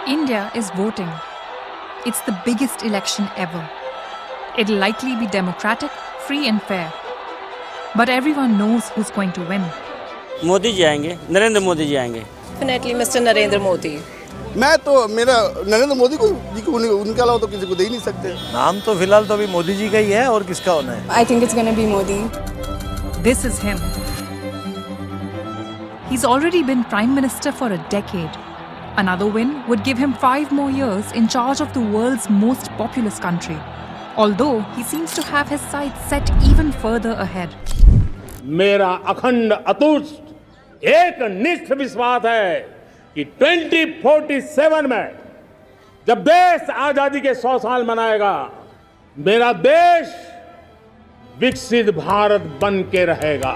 India is voting. It's the biggest election ever. It'll likely be democratic, free and fair. But everyone knows who's going to win. Modi ji आएंगे, नरेंद्र मोदी जी आएंगे. Definitely Mr. Narendra Modi. मैं तो मेरा नरेंद्र मोदी को उनके अलावा तो किसी को दे ही नहीं सकते. नाम तो फिलहाल तो अभी मोदी जी का ही है और किसका होना है? I think it's going to be Modi. This is him. He's already been Prime Minister for a decade. Another win would give him 5 more years in charge of the world's most populous country. Although he seems to have his sights set even further ahead. मेरा अखंड अतुष्ट एक निष्ठ विश्वास है कि 2047 में जब देश आजादी के 100 साल मनाएगा, मेरा देश विकसित भारत बन के रहेगा.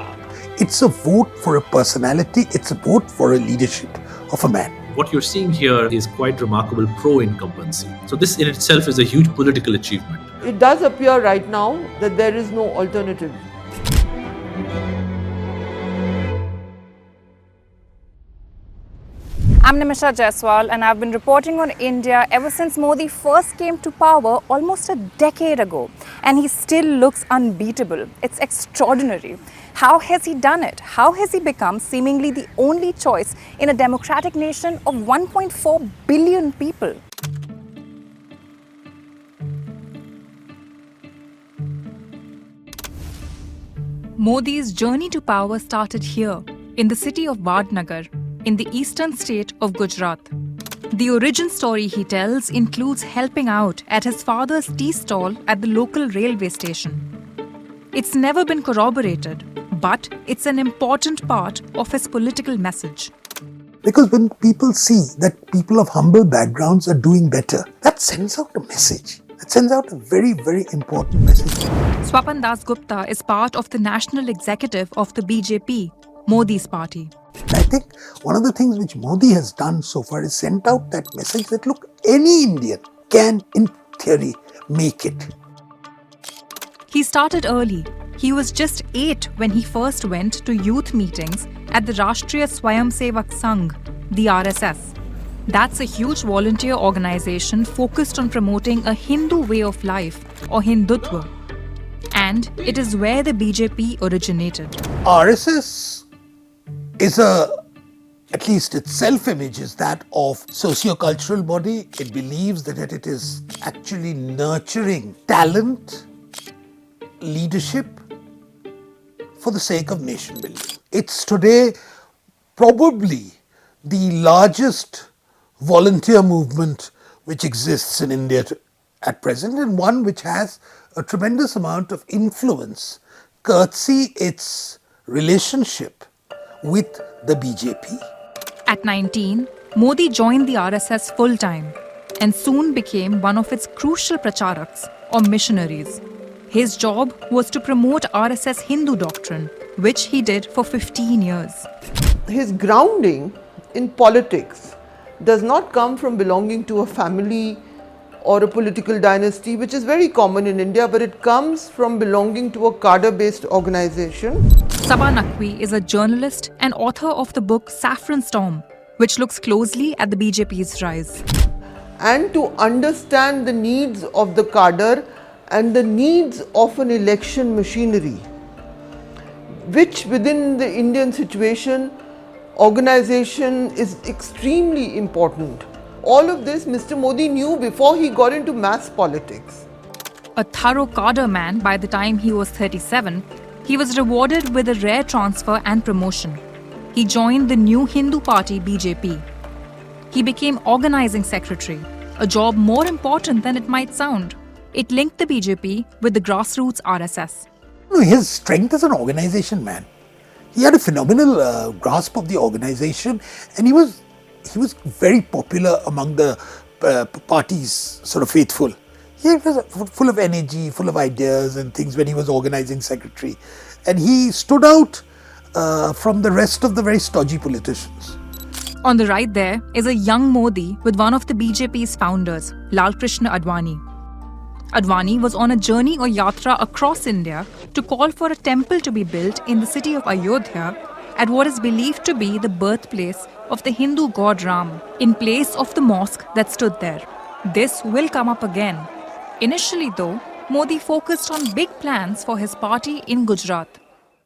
It's a vote for a personality, it's a vote for a leadership of a man. What you're seeing here is quite remarkable pro-incumbency. So this in itself is a huge political achievement. It does appear right now that there is no alternative. I'm Nimisha Jaiswal and I've been reporting on India ever since Modi first came to power almost a decade ago. And he still looks unbeatable. It's extraordinary. How has he done it? How has he become seemingly the only choice in a democratic nation of 1.4 billion people? Modi's journey to power started here, in the city of Vadnagar, in the eastern state of Gujarat. The origin story he tells includes helping out at his father's tea stall at the local railway station. It's never been corroborated, but it's an important part of his political message. Because when people see that people of humble backgrounds are doing better, that sends out a message. It sends out a very, very important message. Swapan Das Gupta is part of the national executive of the BJP, Modi's party. I think one of the things which Modi has done so far is sent out that message that look, any Indian can, in theory, make it. He started early. He was just 8 when he first went to youth meetings at the Rashtriya Swayamsevak Sangh, the RSS. That's a huge volunteer organization focused on promoting a Hindu way of life, or Hindutva. And it is where the BJP originated. RSS is at least its self-image is that of socio-cultural body. It believes that it is actually nurturing talent, leadership for the sake of nation building. It's today probably the largest volunteer movement which exists in India at present, and one which has a tremendous amount of influence courtesy its relationship with the BJP. At 19, Modi joined the RSS full-time and soon became one of its crucial pracharaks, or missionaries. His job was to promote RSS Hindu doctrine, which he did for 15 years. His grounding in politics does not come from belonging to a family or a political dynasty, which is very common in India, but it comes from belonging to a cadre-based organization. Sabha Naqvi is a journalist and author of the book Saffron Storm, which looks closely at the BJP's rise. And to understand the needs of the cadre and the needs of an election machinery, which within the Indian situation, organization is extremely important. All of this Mr. Modi knew before he got into mass politics. A thorough cadre man by the time he was 37, he was rewarded with a rare transfer and promotion. He joined the new Hindu party BJP. He became organizing secretary, a job more important than it might sound. It linked the BJP with the grassroots RSS. His strength as an organization man. He had a phenomenal grasp of the organization, and he was very popular among the party's sort of faithful. He was full of energy, full of ideas and things when he was organizing secretary. And he stood out from the rest of the very stodgy politicians. On the right there is a young Modi with one of the BJP's founders, Lal Krishna Advani. Advani was on a journey or yatra across India to call for a temple to be built in the city of Ayodhya at what is believed to be the birthplace of the Hindu god Ram, in place of the mosque that stood there. This will come up again. Initially, though, Modi focused on big plans for his party in Gujarat.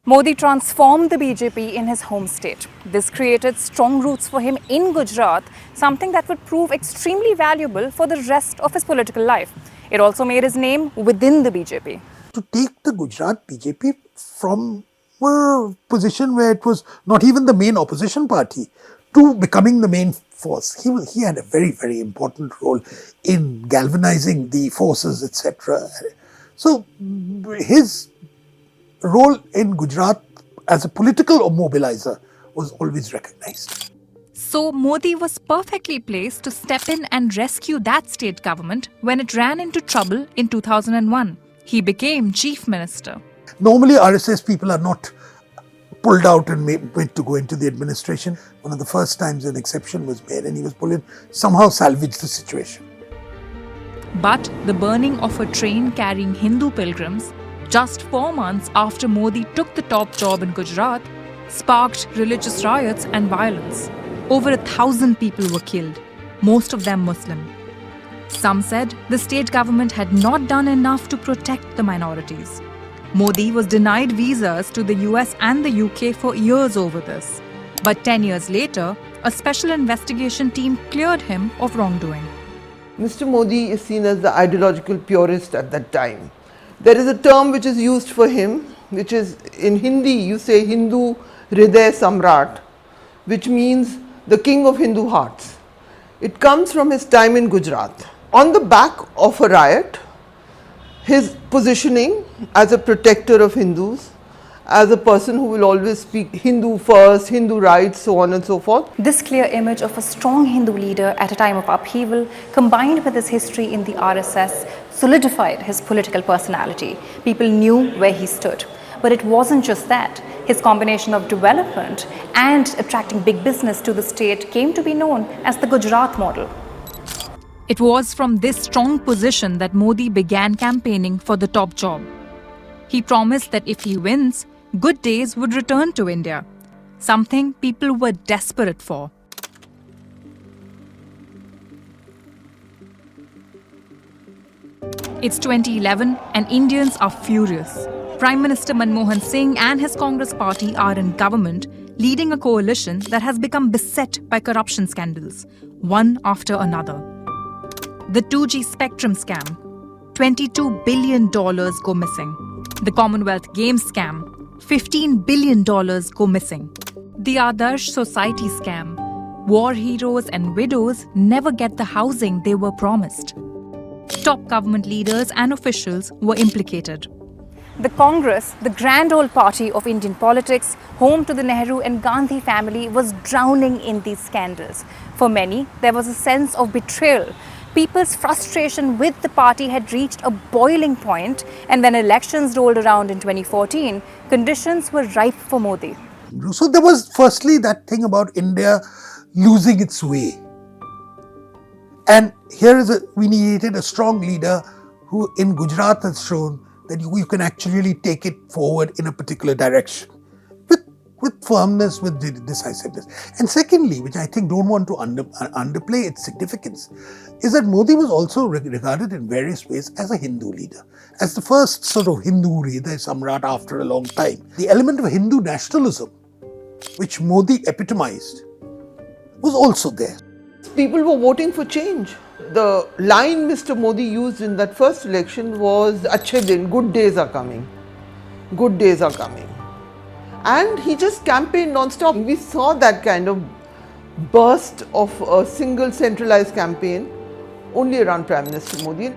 Modi transformed the BJP in his home state. This created strong roots for him in Gujarat, something that would prove extremely valuable for the rest of his political life. It also made his name within the BJP. To take the Gujarat BJP from a position where it was not even the main opposition party to becoming the main force. He had a very, very important role in galvanizing the forces, etc. So his role in Gujarat as a political mobilizer was always recognized. So Modi was perfectly placed to step in and rescue that state government when it ran into trouble in 2001. He became chief minister. Normally RSS people are not pulled out and made to go into the administration. One of the first times an exception was made and he was pulled in, somehow salvaged the situation. But the burning of a train carrying Hindu pilgrims just 4 months after Modi took the top job in Gujarat sparked religious riots and violence. Over 1,000 people were killed, most of them Muslim. Some said the state government had not done enough to protect the minorities. Modi was denied visas to the US and the UK for years over this. But 10 years later, a special investigation team cleared him of wrongdoing. Mr. Modi is seen as the ideological purist at that time. There is a term which is used for him, which is in Hindi, you say Hindu Hriday Samrat, which means the king of Hindu hearts. It comes from his time in Gujarat. On the back of a riot, his positioning as a protector of Hindus, as a person who will always speak Hindu first, Hindu rights, so on and so forth. This clear image of a strong Hindu leader at a time of upheaval, combined with his history in the RSS, solidified his political personality. People knew where he stood. But it wasn't just that. His combination of development and attracting big business to the state came to be known as the Gujarat model. It was from this strong position that Modi began campaigning for the top job. He promised that if he wins, good days would return to India, something people were desperate for. It's 2011 and Indians are furious. Prime Minister Manmohan Singh and his Congress party are in government, leading a coalition that has become beset by corruption scandals, one after another. The 2G spectrum scam, $22 billion go missing. The Commonwealth Games scam, $15 billion go missing. The Adarsh Society scam, war heroes and widows never get the housing they were promised. Top government leaders and officials were implicated. The Congress, the grand old party of Indian politics, home to the Nehru and Gandhi family, was drowning in these scandals. For many, there was a sense of betrayal. People's frustration with the party had reached a boiling point, and when elections rolled around in 2014, conditions were ripe for Modi. So there was firstly that thing about India losing its way. And we needed a strong leader who in Gujarat has shown that you can actually take it forward in a particular direction with firmness, with decisiveness. And secondly, which I think don't want to underplay its significance, is that Modi was also regarded in various ways as a Hindu leader, as the first sort of Hindu Hriday Samrat after a long time. The element of Hindu nationalism, which Modi epitomized, was also there. People were voting for change. The line Mr. Modi used in that first election was, "Achhe din, good days are coming. Good days are coming." And he just campaigned non-stop. We saw that kind of burst of a single centralized campaign only around Prime Minister Modi.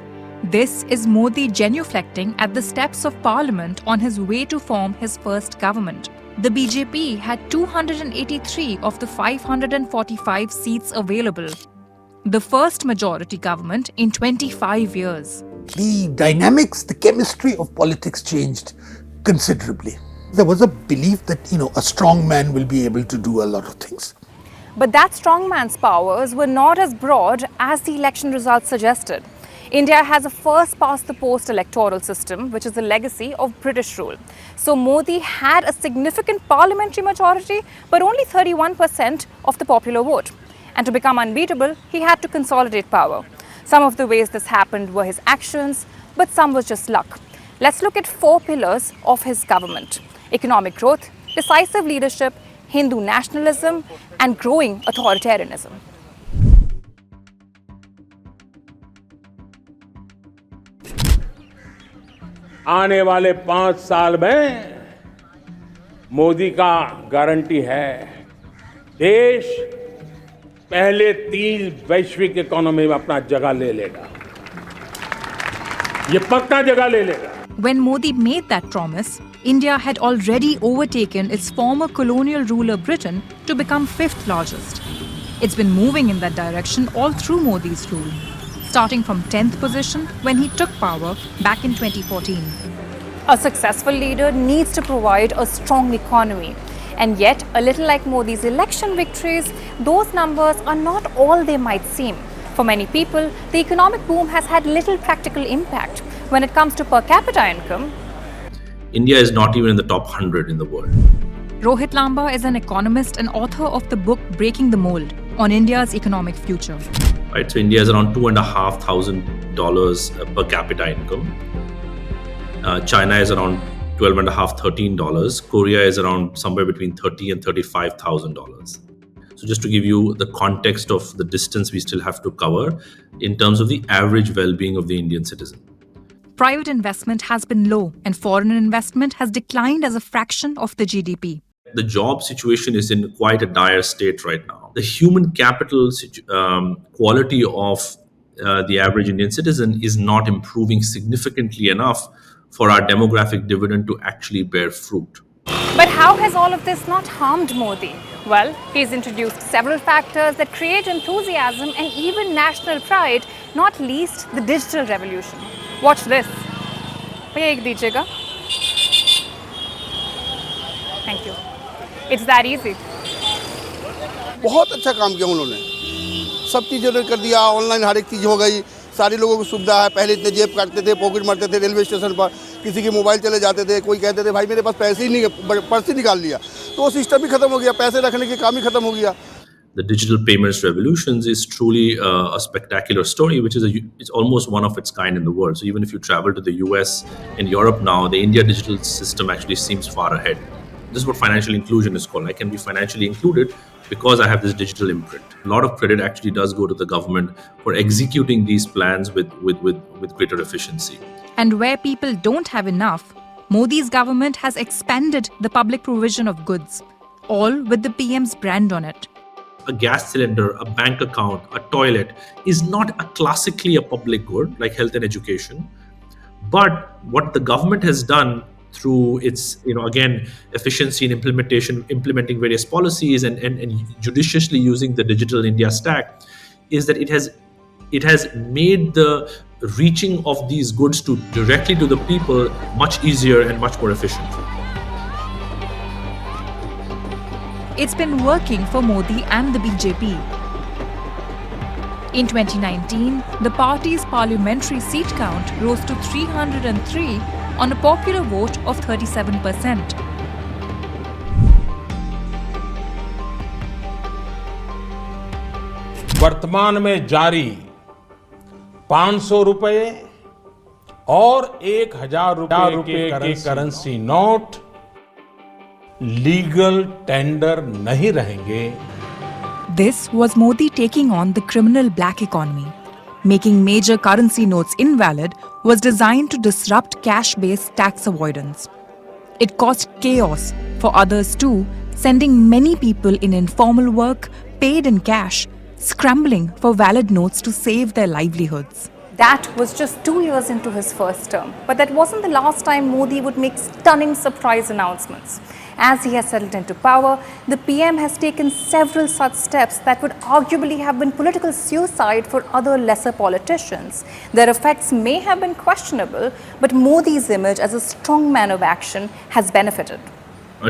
This is Modi genuflecting at the steps of Parliament on his way to form his first government. The BJP had 283 of the 545 seats available. The first majority government in 25 years. The dynamics, the chemistry of politics changed considerably. There was a belief that, a strong man will be able to do a lot of things. But that strong man's powers were not as broad as the election results suggested. India has a first past the post electoral system, which is the legacy of British rule. So Modi had a significant parliamentary majority, but only 31% of the popular vote. And to become unbeatable, he had to consolidate power. Some of the ways this happened were his actions, but some was just luck. Let's look at 4 pillars of his government: economic growth, decisive leadership, Hindu nationalism, and growing authoritarianism. आने वाले 5 साल में मोदी का guarantee है, देश पहले 3 वैश्विक economy में अपना जगह ले लेगा। ये पक्का जगह ले लेगा। When Modi made that promise, India had already overtaken its former colonial ruler Britain to become 5th largest. It's been moving in that direction all through Modi's rule, starting from 10th position when he took power back in 2014. A successful leader needs to provide a strong economy. And yet, a little like Modi's election victories, those numbers are not all they might seem. For many people, the economic boom has had little practical impact. When it comes to per capita income, India is not even in the top 100 in the world. Rohit Lamba is an economist and author of the book Breaking the Mold on India's economic future. Right, so India is around $2,500 per capita income. China is around $12.5, $13. Korea is around somewhere between $30,000 and $35,000. So just to give you the context of the distance we still have to cover in terms of the average well-being of the Indian citizen. Private investment has been low and foreign investment has declined as a fraction of the GDP. The job situation is in quite a dire state right now. The human capital quality of the average Indian citizen is not improving significantly enough for our demographic dividend to actually bear fruit. but how has all of this not harmed Modi? Well, he's introduced several factors that create enthusiasm and even national pride, not least the digital revolution. Watch this. भैया एक दीजिएगा. Thank you. It's that easy. बहुत अच्छा काम किया उन्होंने, सब चीज़ें कर दिया, ऑनलाइन हर एक चीज़ हो गई, सारी लोगों को सुविधा है। पहले इतने जेब काटते थे, पॉकेट मारते थे रेलवे स्टेशन पर, किसी के मोबाइल चले जाते थे, कोई कहते थे भाई मेरे पास पैसे ही नहीं है, पर्स ही निकाल लिया, तो वो सिस्टम भी खत्म हो गया, पैसे रखने के काम ही खत्म हो गया। The digital payments revolutions is truly a spectacular story, which is it's almost one of its kind in the world. So even if you travel to the US and Europe now, the India digital system actually seems far ahead. This is what financial inclusion is called. I can be financially included because I have this digital imprint. A lot of credit actually does go to the government for executing these plans with greater efficiency. And where people don't have enough, Modi's government has expanded the public provision of goods, all with the PM's brand on it. A gas cylinder, a bank account, a toilet is not classically a public good like health and education. But what the government has done through its, again, efficiency in implementing various policies and judiciously using the digital India stack, is that it has made the reaching of these goods directly to the people much easier and much more efficient. It's been working for Modi and the BJP. In 2019, the party's parliamentary seat count rose to 303 on a popular vote of 37%. वर्तमान में जारी 500 रुपए और 1000 रुपए के currency note legal tender नहीं रहेंगे. This was Modi taking on the criminal black economy. Making major currency notes invalid was designed to disrupt cash-based tax avoidance. It caused chaos for others too, sending many people in informal work, paid in cash, scrambling for valid notes to save their livelihoods. That was just 2 years into his first term. But that wasn't the last time Modi would make stunning surprise announcements. As he has settled into power, the PM has taken several such steps that would arguably have been political suicide for other lesser politicians. Their effects may have been questionable, but Modi's image as a strong man of action has benefited.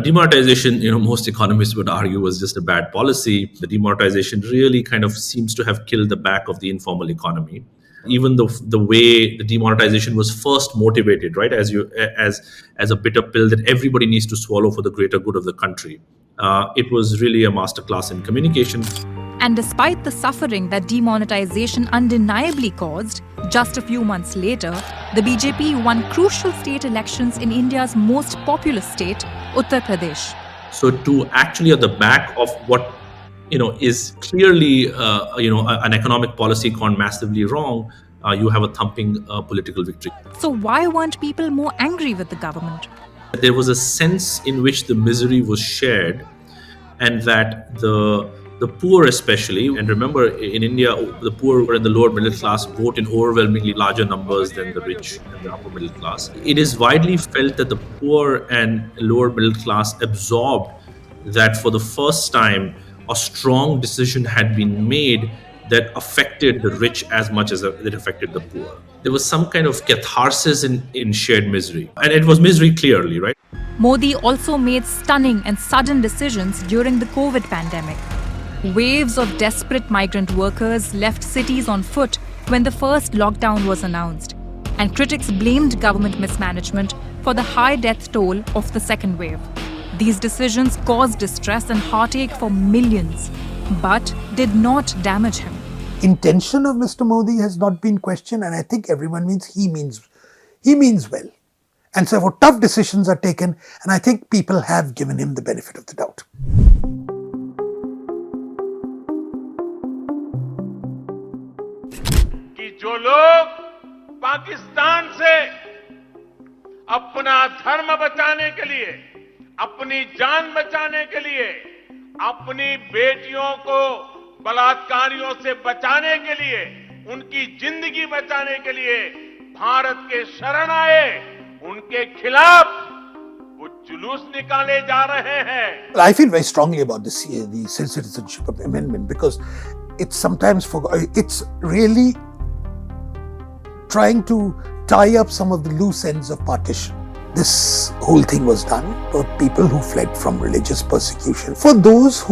Demonetization, most economists would argue was just a bad policy. The demonetization really kind of seems to have killed the back of the informal economy. Even the way the demonetization was first motivated, right, as a bitter pill that everybody needs to swallow for the greater good of the country. It was really a masterclass in communication. And despite the suffering that demonetization undeniably caused, just a few months later, the BJP won crucial state elections in India's most populous state, Uttar Pradesh. So to actually at the back of what is clearly an economic policy gone massively wrong, you have a thumping political victory. So why weren't people more angry with the government? There was a sense in which the misery was shared, and that the poor especially, and remember in India, the poor and the lower middle class vote in overwhelmingly larger numbers than the rich and the upper middle class. It is widely felt that the poor and lower middle class absorbed that for the first time, a strong decision had been made that affected the rich as much as it affected the poor. There was some kind of catharsis in shared misery. And it was misery clearly, right? Modi also made stunning and sudden decisions during the COVID pandemic. Waves of desperate migrant workers left cities on foot when the first lockdown was announced, and critics blamed government mismanagement for the high death toll of the second wave. These decisions caused distress and heartache for millions, but did not damage him. Intention of Mr. Modi has not been questioned, and I think everyone means he means well. And so tough decisions are taken, and I think people have given him the benefit of the doubt. कि जो लोग पाकिस्तान से अपना धर्म बचाने के लिए, अपनी जान बचाने के लिए, अपनी बेटियों को बलात्कारियों से बचाने के लिए, उनकी जिंदगी बचाने के लिए भारत के शरण आए, उनके खिलाफ वो जुलूस निकाले जा रहे हैं. I feel very strongly about this the Citizenship Amendment because it's sometimes it's really trying to tie up some of the loose ends of partition. This whole thing was done for people who fled from religious persecution, for those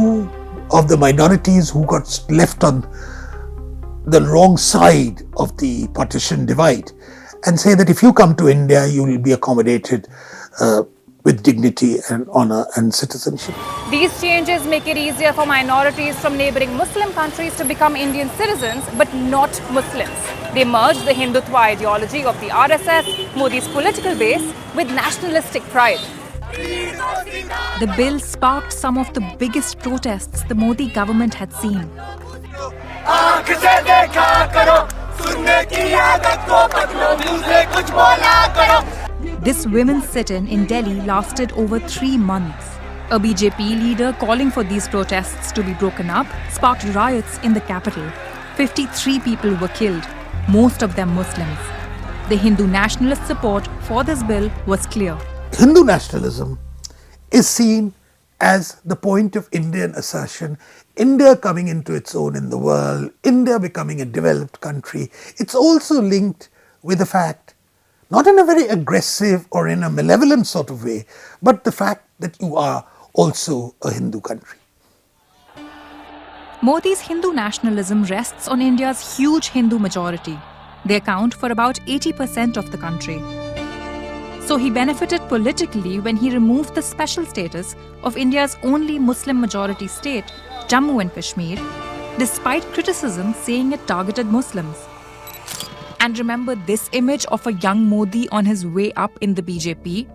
of the minorities who got left on the wrong side of the partition divide, and say that if you come to India, you will be accommodated with dignity and honor and citizenship. These changes make it easier for minorities from neighboring Muslim countries to become Indian citizens, but not Muslims. They merge the Hindutva ideology of the RSS, Modi's political base, with nationalistic pride. The bill sparked some of the biggest protests the Modi government had seen. This women's sit-in in Delhi lasted over 3 months. A BJP leader calling for these protests to be broken up sparked riots in the capital. 53 people were killed, most of them Muslims. The Hindu nationalist support for this bill was clear. Hindu nationalism is seen as the point of Indian assertion, India coming into its own in the world, India becoming a developed country. It's also linked with the fact, not in a very aggressive or in a malevolent sort of way, but the fact that you are also a Hindu country. Modi's Hindu nationalism rests on India's huge Hindu majority. They account for about 80% of the country. So he benefited politically when he removed the special status of India's only Muslim majority state, Jammu and Kashmir, despite criticism saying it targeted Muslims. And remember this image of a young Modi on his way up in the BJP?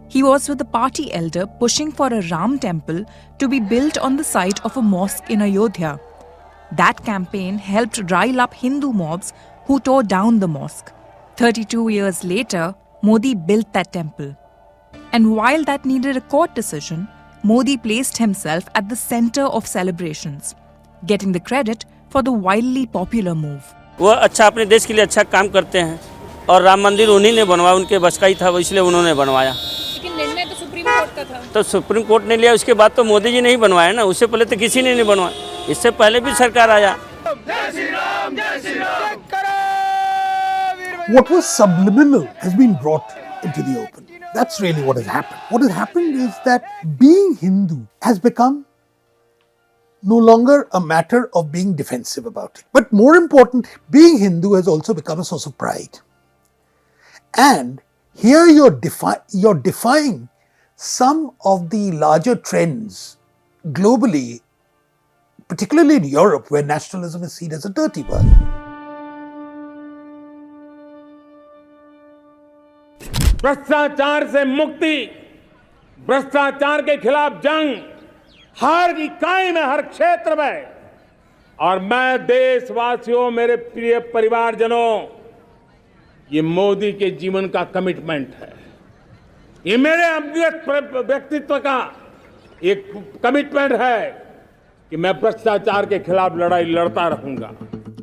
He was with the party elder pushing for a Ram temple to be built on the site of a mosque in Ayodhya. That campaign helped rile up Hindu mobs who tore down the mosque. 32 years later, Modi built that temple. And while that needed a court decision, Modi placed himself at the center of celebrations, getting the credit for the wildly popular move. वो अच्छा अपने देश के लिए अच्छा काम करते हैं और राम मंदिर उन्हीं ने बनवाया, उनके बस का ही था, इसलिए उन्होंने बनवाया. लेकिन निर्णय तो सुप्रीम कोर्ट का था. तो सुप्रीम कोर्ट ने लिया, उसके बाद तो मोदी जी ने ही बनवाया ना, उससे पहले तो किसी ने नहीं बनवाया. इससे पहले भी सरकार आया. What was subliminal has been brought into the open. That's really what has happened. What has happened is that being Hindu has become no longer a matter of being defensive about it. But more important, being Hindu has also become a source of pride. And here you're defying some of the larger trends globally, particularly in Europe, where nationalism is seen as a dirty word. भ्रष्टाचार से मुक्ति, भ्रष्टाचार के खिलाफ जंग हर इकाई में, हर क्षेत्र में। और मैं देशवासियों, मेरे प्रिय परिवारजनों, ये मोदी के जीवन का कमिटमेंट है। ये मेरे अंतर्गत व्यक्तित्व का एक कमिटमेंट है कि मैं भ्रष्टाचार के खिलाफ लड़ाई लड़ता रहूंगा।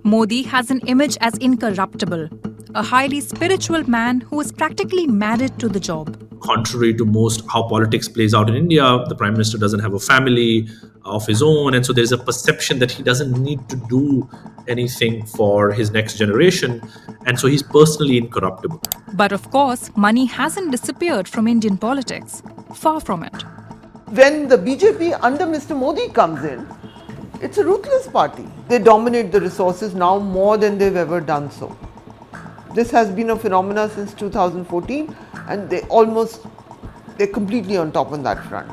Modi has an image as incorruptible, a highly spiritual man who is practically married to the job. Contrary to most how politics plays out in India, the Prime Minister doesn't have a family of his own, and so there's a perception that he doesn't need to do anything for his next generation, and so he's personally incorruptible. But of course, money hasn't disappeared from Indian politics. Far from it. When the BJP under Mr. Modi comes in, it's a ruthless party. They dominate the resources now more than they've ever done so. This has been a phenomena since 2014, and they're completely on top on that front.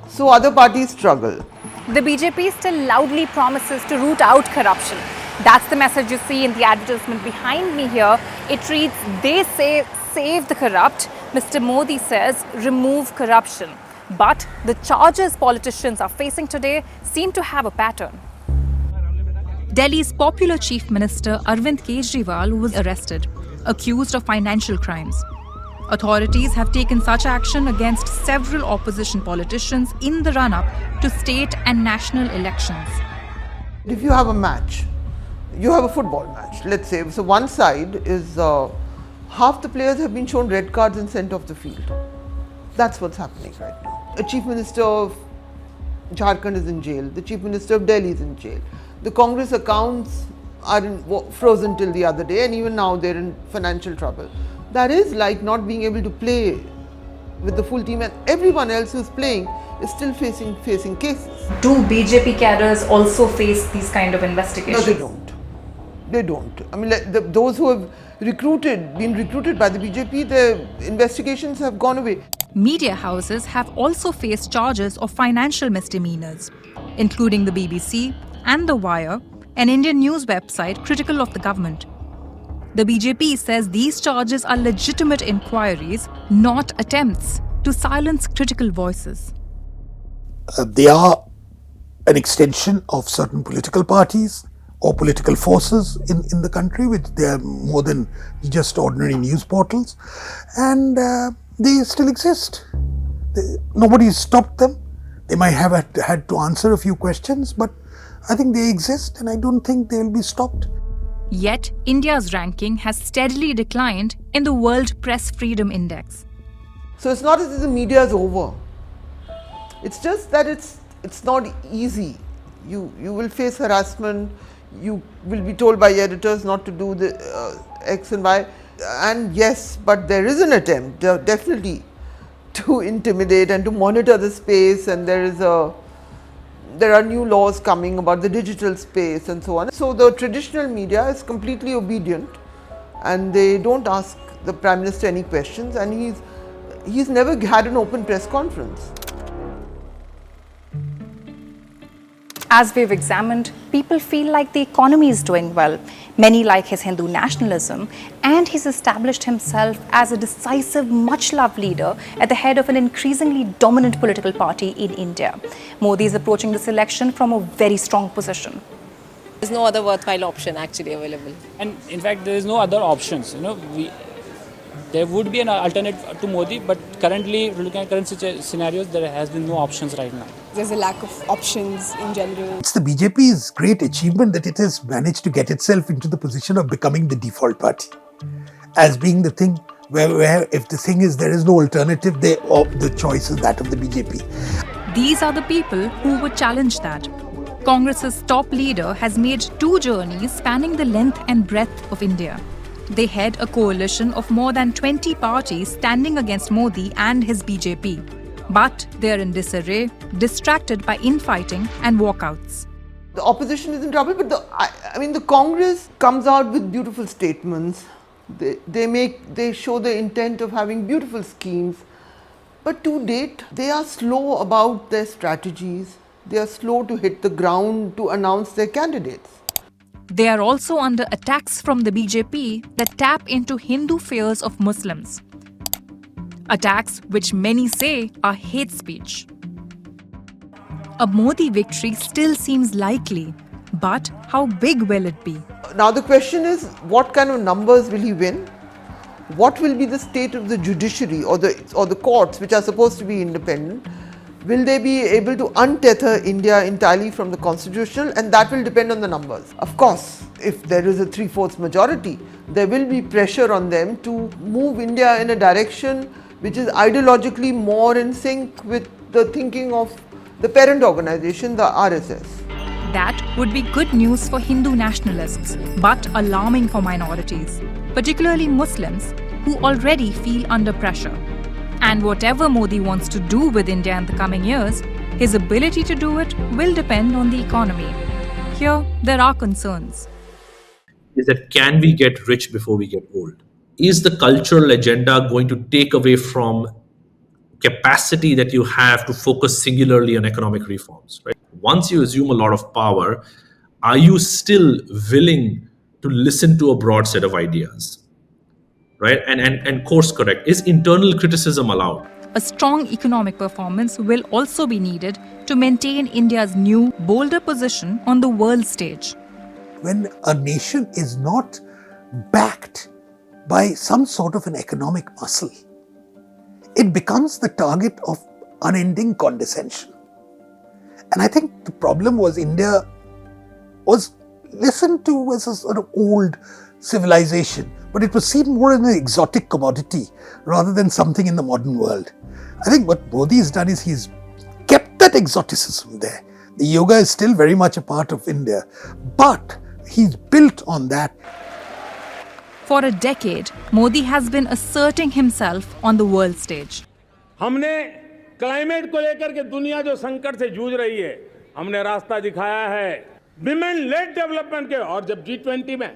So other parties struggle. The BJP still loudly promises to root out corruption. That's the message you see in the advertisement behind me here. It reads, they say, save the corrupt. Mr. Modi says, remove corruption. But the charges politicians are facing today seem to have a pattern. Delhi's popular Chief Minister Arvind Kejriwal was arrested, accused of financial crimes. Authorities have taken such action against several opposition politicians in the run-up to state and national elections. If you have a match, you have a football match, let's say, so one side is half the players have been shown red cards and sent off the field. That's what's happening right now. A Chief Minister of Jharkhand is in jail, the Chief Minister of Delhi is in jail. The Congress accounts are frozen till the other day, and even now they're in financial trouble. That is like not being able to play with the full team, and everyone else who's playing is still facing cases. Do BJP cadres also face these kind of investigations? No, they don't. They don't. I mean, those who have been recruited by the BJP, the investigations have gone away. Media houses have also faced charges of financial misdemeanors, including the BBC and The Wire, an Indian news website critical of the government. The BJP says these charges are legitimate inquiries, not attempts to silence critical voices. They are an extension of certain political parties or political forces in the country, which they are more than just ordinary news portals, and they still exist. Nobody has stopped them. They might have had to answer a few questions, but I think they exist, and I don't think they will be stopped. Yet, India's ranking has steadily declined in the World Press Freedom Index. So it's not as if the media is over. It's just that it's not easy. You will face harassment. You will be told by editors not to do the X and Y. And yes, but there is an attempt, definitely, to intimidate and to monitor the space, and there are new laws coming about the digital space and so on. So the traditional media is completely obedient, and they don't ask the Prime Minister any questions, and he's never had an open press conference. As we've examined, people feel like the economy is doing well. Many like his Hindu nationalism, and he's established himself as a decisive, much-loved leader at the head of an increasingly dominant political party in India. Modi is approaching this election from a very strong position. There's no other worthwhile option actually available. And in fact, there is no other options. There would be an alternate to Modi, but currently, looking at current scenarios, there has been no options right now. There's a lack of options in general. It's the BJP's great achievement that it has managed to get itself into the position of becoming the default party, as being the thing where if the thing is there is no alternative, the choice is that of the BJP. These are the people who would challenge that. Congress's top leader has made 2 journeys spanning the length and breadth of India. They head a coalition of more than 20 parties standing against Modi and his BJP. But they are in disarray, distracted by infighting and walkouts. The opposition is in trouble, but the Congress comes out with beautiful statements. They show the intent of having beautiful schemes, but to date they are slow about their strategies. They are slow to hit the ground to announce their candidates. They are also under attacks from the BJP that tap into Hindu fears of Muslims. Attacks which many say are hate speech. A Modi victory still seems likely, but how big will it be? Now the question is, what kind of numbers will he win? What will be the state of the judiciary or the courts, which are supposed to be independent? Will they be able to untether India entirely from the constitutional? And that will depend on the numbers. Of course, if there is a 3/4 majority, there will be pressure on them to move India in a direction which is ideologically more in sync with the thinking of the parent organization, the RSS. That would be good news for Hindu nationalists, but alarming for minorities, particularly Muslims, who already feel under pressure. And whatever Modi wants to do with India in the coming years, his ability to do it will depend on the economy. Here, there are concerns. Is that can we get rich before we get old? Is the cultural agenda going to take away from capacity that you have to focus singularly on economic reforms, right? Once you assume a lot of power, are you still willing to listen to a broad set of ideas? Right? And course correct. Is internal criticism allowed? A strong economic performance will also be needed to maintain India's new, bolder position on the world stage. When a nation is not backed by some sort of an economic muscle, it becomes the target of unending condescension. And I think the problem was India was listened to as a sort of old civilization, but it was seen more as an exotic commodity rather than something in the modern world. I think what Modi has done is he's kept that exoticism there. The yoga is still very much a part of India, but he's built on that. For a decade, Modi has been asserting himself on the world stage. हमने climate को लेकर के दुनिया जो संकट से जूझ रही है, हमने रास्ता दिखाया है विमेन लेड डेवलपमेंट के, और जब G20 में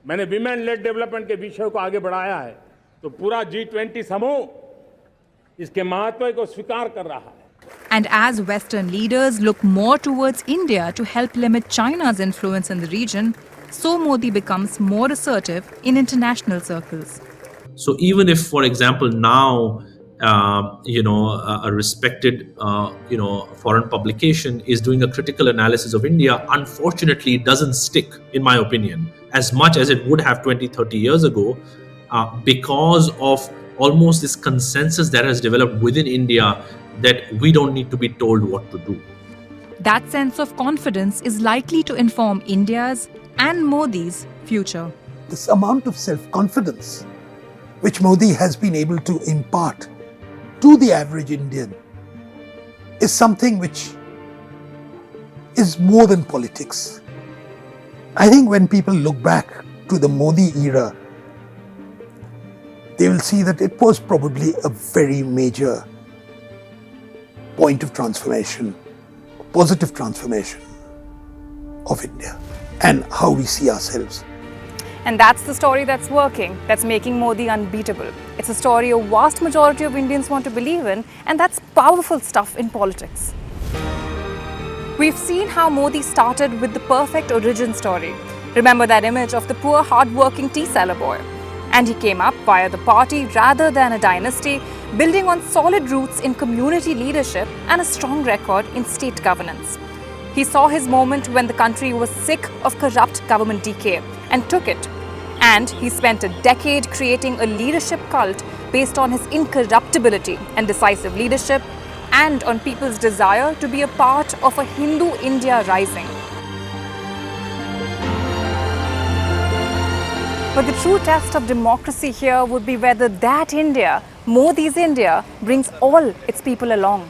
मैंने विमेन लेड डेवलपमेंट के विषय को आगे बढ़ाया है तो पूरा G20 समूह इसके महत्व को स्वीकार कर रहा है. And as Western leaders look more towards India to help limit China's influence in the region, so Modi becomes more assertive in international circles. So even if, for example, now a respected foreign publication is doing a critical analysis of India, unfortunately it doesn't stick, in my opinion, as much as it would have 20-30 years ago, because of almost this consensus that has developed within India that we don't need to be told what to do. That sense of confidence is likely to inform India's and Modi's future. This amount of self-confidence which Modi has been able to impart to the average Indian is something which is more than politics. I think when people look back to the Modi era, they will see that it was probably a very major point of transformation, positive transformation of India and how we see ourselves. And that's the story that's working, that's making Modi unbeatable. It's a story a vast majority of Indians want to believe in, and that's powerful stuff in politics. We've seen how Modi started with the perfect origin story. Remember that image of the poor, hard-working tea seller boy? And he came up via the party rather than a dynasty, building on solid roots in community leadership and a strong record in state governance. He saw his moment when the country was sick of corrupt government decay and took it. And he spent a decade creating a leadership cult based on his incorruptibility and decisive leadership, and on people's desire to be a part of a Hindu India rising. But the true test of democracy here would be whether that India, Modi's India, brings all its people along.